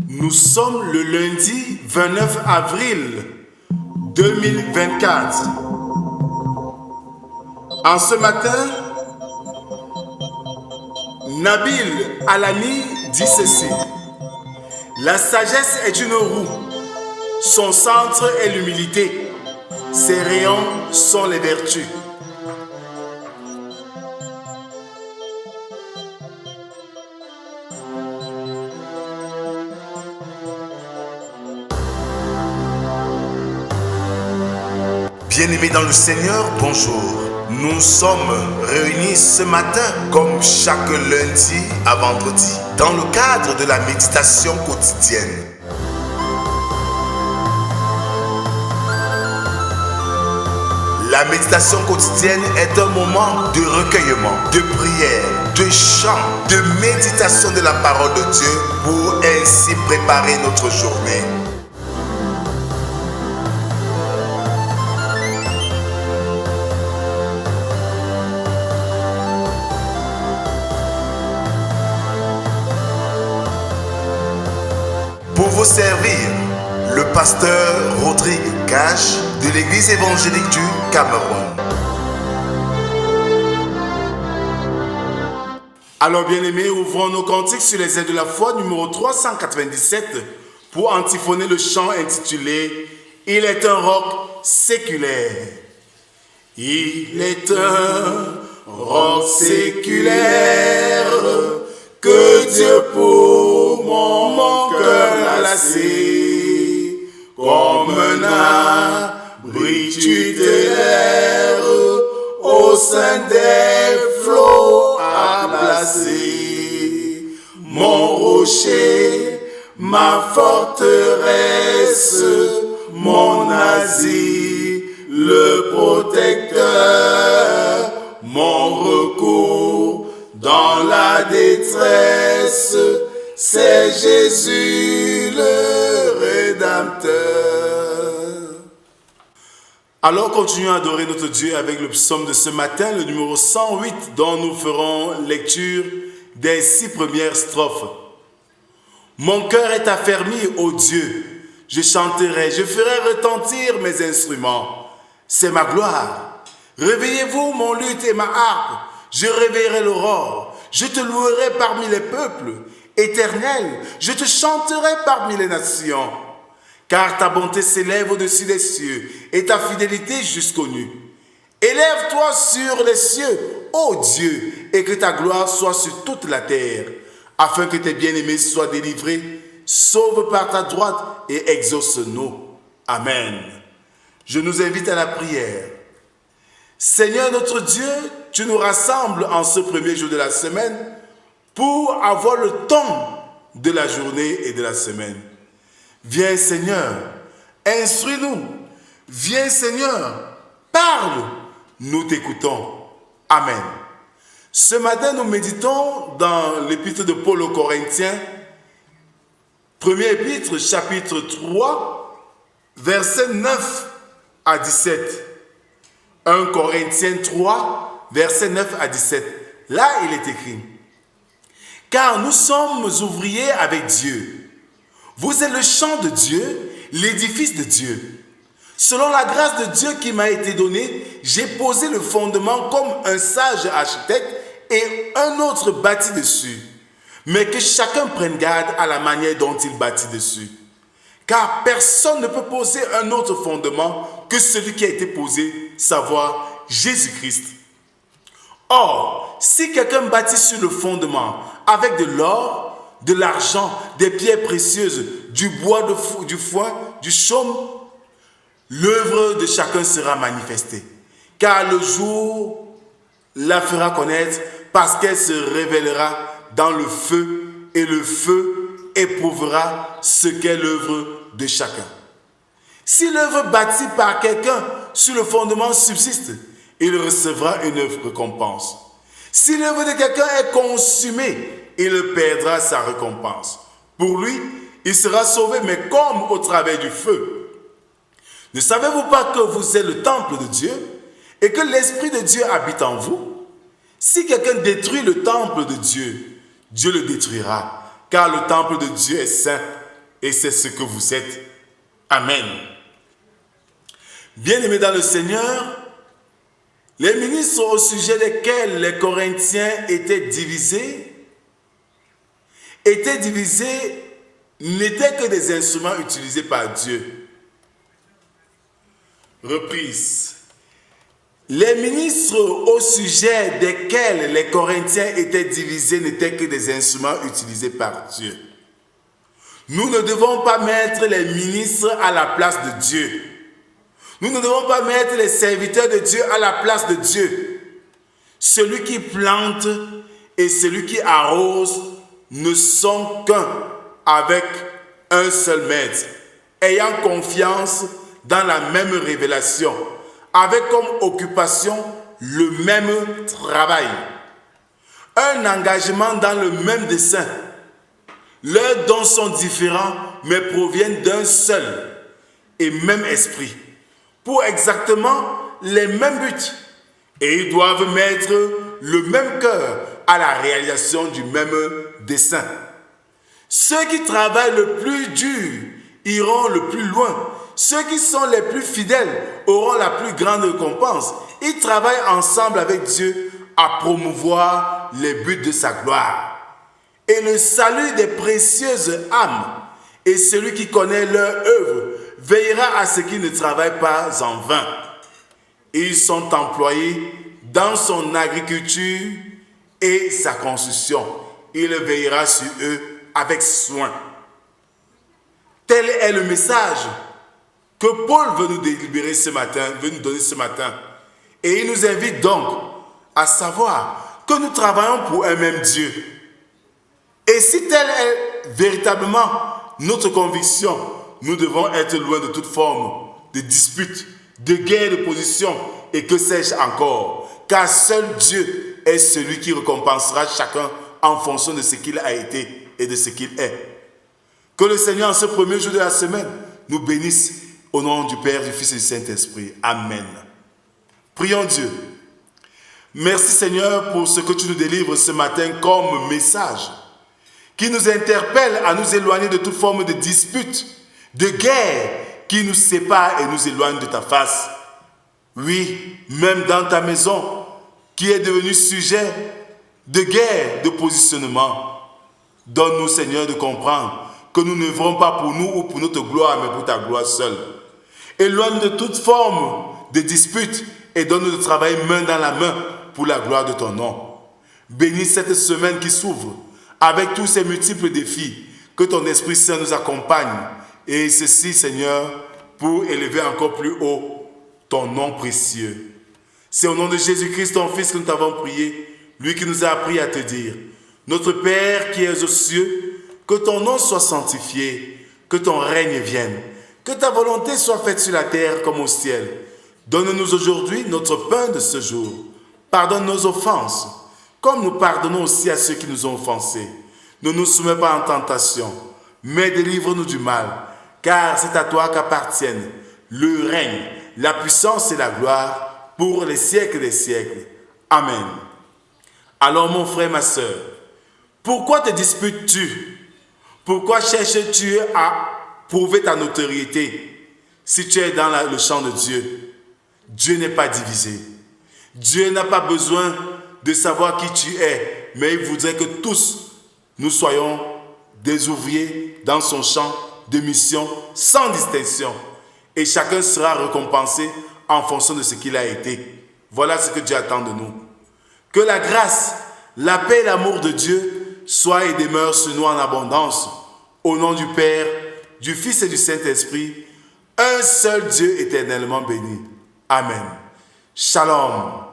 Nous sommes le lundi 29 avril 2024. En ce matin, Nabil Alani dit ceci: la sagesse est une roue, son centre est l'humilité, ses rayons sont les vertus. Bien-aimés dans le Seigneur, bonjour. Nous sommes réunis ce matin, comme chaque lundi à vendredi, dans le cadre de la méditation quotidienne. La méditation quotidienne est un moment de recueillement, de prière, de chant, de méditation de la parole de Dieu pour ainsi préparer notre journée. Pour vous servir, le pasteur Rodrigue Cash de l'église évangélique du Cameroun. Alors bien-aimés, ouvrons nos cantiques sur les airs de la foi, numéro 397, pour antiphoner le chant intitulé « Il est un roc séculaire ». Il est un roc séculaire que Dieu pour mon cœur a lassé, comme un abri tutélaire au sein des flots a placé. Mon rocher, ma forteresse, mon asile, le protecteur, mon recours dans la détresse, c'est Jésus le Rédempteur. Alors continuons à adorer notre Dieu avec le psaume de ce matin, le numéro 108, dont nous ferons lecture des 6 premières strophes. Mon cœur est affermi, ô Dieu, je chanterai, je ferai retentir mes instruments. C'est ma gloire. Réveillez-vous mon luth et ma harpe, je réveillerai l'aurore, je te louerai parmi les peuples. Éternel, je te chanterai parmi les nations, car ta bonté s'élève au-dessus des cieux et ta fidélité jusqu'aux nues. Élève-toi sur les cieux, ô Dieu, et que ta gloire soit sur toute la terre, afin que tes bien-aimés soient délivrés. Sauve par ta droite et exauce-nous. Amen. Je nous invite à la prière. Seigneur notre Dieu, tu nous rassembles en ce premier jour de la semaine pour avoir le temps de la journée et de la semaine. Viens Seigneur, instruis-nous. Viens Seigneur, parle. Nous t'écoutons. Amen. Ce matin, nous méditons dans l'épître de Paul aux Corinthiens, premier épître, chapitre 3, versets 9 à 17. 1 Corinthiens 3, versets 9 à 17. Là, il est écrit: car nous sommes ouvriers avec Dieu. Vous êtes le champ de Dieu, l'édifice de Dieu. Selon la grâce de Dieu qui m'a été donnée, j'ai posé le fondement comme un sage architecte et un autre bâtit dessus. Mais que chacun prenne garde à la manière dont il bâtit dessus. Car personne ne peut poser un autre fondement que celui qui a été posé, savoir Jésus-Christ. Or, si quelqu'un bâtit sur le fondement avec de l'or, de l'argent, des pierres précieuses, du bois, du foin, du chaume, l'œuvre de chacun sera manifestée. Car le jour la fera connaître parce qu'elle se révélera dans le feu et le feu éprouvera ce qu'est l'œuvre de chacun. Si l'œuvre bâtie par quelqu'un sur le fondement subsiste, il recevra une récompense. Si l'œuvre de quelqu'un est consumée, il perdra sa récompense. Pour lui, il sera sauvé, mais comme au travers du feu. Ne savez-vous pas que vous êtes le temple de Dieu et que l'Esprit de Dieu habite en vous? Si quelqu'un détruit le temple de Dieu, Dieu le détruira, car le temple de Dieu est saint et c'est ce que vous êtes. Amen. Bien-aimés dans le Seigneur, les ministres au sujet desquels les Corinthiens étaient divisés n'étaient que des instruments utilisés par Dieu. Reprise. Les ministres au sujet desquels les Corinthiens étaient divisés n'étaient que des instruments utilisés par Dieu. Nous ne devons pas mettre les ministres à la place de Dieu. Nous ne devons pas mettre les serviteurs de Dieu à la place de Dieu. Celui qui plante et celui qui arrose ne sont qu'un avec un seul maître, ayant confiance dans la même révélation, avec comme occupation le même travail, un engagement dans le même dessein. Leurs dons sont différents, mais proviennent d'un seul et même esprit, pour exactement les mêmes buts. Et ils doivent mettre le même cœur à la réalisation du même dessein. Ceux qui travaillent le plus dur iront le plus loin. Ceux qui sont les plus fidèles auront la plus grande récompense. Ils travaillent ensemble avec Dieu à promouvoir les buts de sa gloire. Et le salut des précieuses âmes, et celui qui connaît leur œuvre veillera à ce qu'ils ne travaillent pas en vain. Ils sont employés dans son agriculture et sa construction. Il veillera sur eux avec soin. Tel est le message que Paul veut nous délibérer ce matin, veut nous donner ce matin. Et il nous invite donc à savoir que nous travaillons pour un même Dieu. Et si telle est véritablement notre conviction, nous devons être loin de toute forme de dispute, de guerre de position et que sais-je encore. Car seul Dieu est celui qui récompensera chacun en fonction de ce qu'il a été et de ce qu'il est. Que le Seigneur, en ce premier jour de la semaine, nous bénisse au nom du Père, du Fils et du Saint-Esprit. Amen. Prions Dieu. Merci Seigneur pour ce que tu nous délivres ce matin comme message qui nous interpelle à nous éloigner de toute forme de dispute, de guerre qui nous sépare et nous éloigne de ta face. Oui, même dans ta maison qui est devenue sujet de guerre, de positionnement. Donne-nous Seigneur de comprendre que nous n'œuvrons pas pour nous ou pour notre gloire, mais pour ta gloire seule. Éloigne de toute forme de dispute et donne-nous de travailler main dans la main pour la gloire de ton nom. Bénis cette semaine qui s'ouvre avec tous ces multiples défis, que ton Esprit Saint nous accompagne. Et ceci, Seigneur, pour élever encore plus haut ton nom précieux. C'est au nom de Jésus-Christ, ton Fils, que nous t'avons prié, lui qui nous a appris à te dire: Notre Père qui es aux cieux, que ton nom soit sanctifié, que ton règne vienne, que ta volonté soit faite sur la terre comme au ciel. Donne-nous aujourd'hui notre pain de ce jour. Pardonne nos offenses, comme nous pardonnons aussi à ceux qui nous ont offensés. Ne nous soumets pas en tentation, mais délivre-nous du mal, car c'est à toi qu'appartiennent le règne, la puissance et la gloire pour les siècles des siècles. Amen. Alors mon frère, ma sœur, pourquoi te disputes-tu? Pourquoi cherches-tu à prouver ta notoriété si tu es dans le champ de Dieu? Dieu n'est pas divisé. Dieu n'a pas besoin de savoir qui tu es, mais il voudrait que tous nous soyons des ouvriers dans son champ de mission sans distinction. Et chacun sera récompensé en fonction de ce qu'il a été. Voilà ce que Dieu attend de nous. Que la grâce, la paix et l'amour de Dieu soient et demeurent sur nous en abondance. Au nom du Père, du Fils et du Saint-Esprit, un seul Dieu éternellement béni. Amen. Shalom.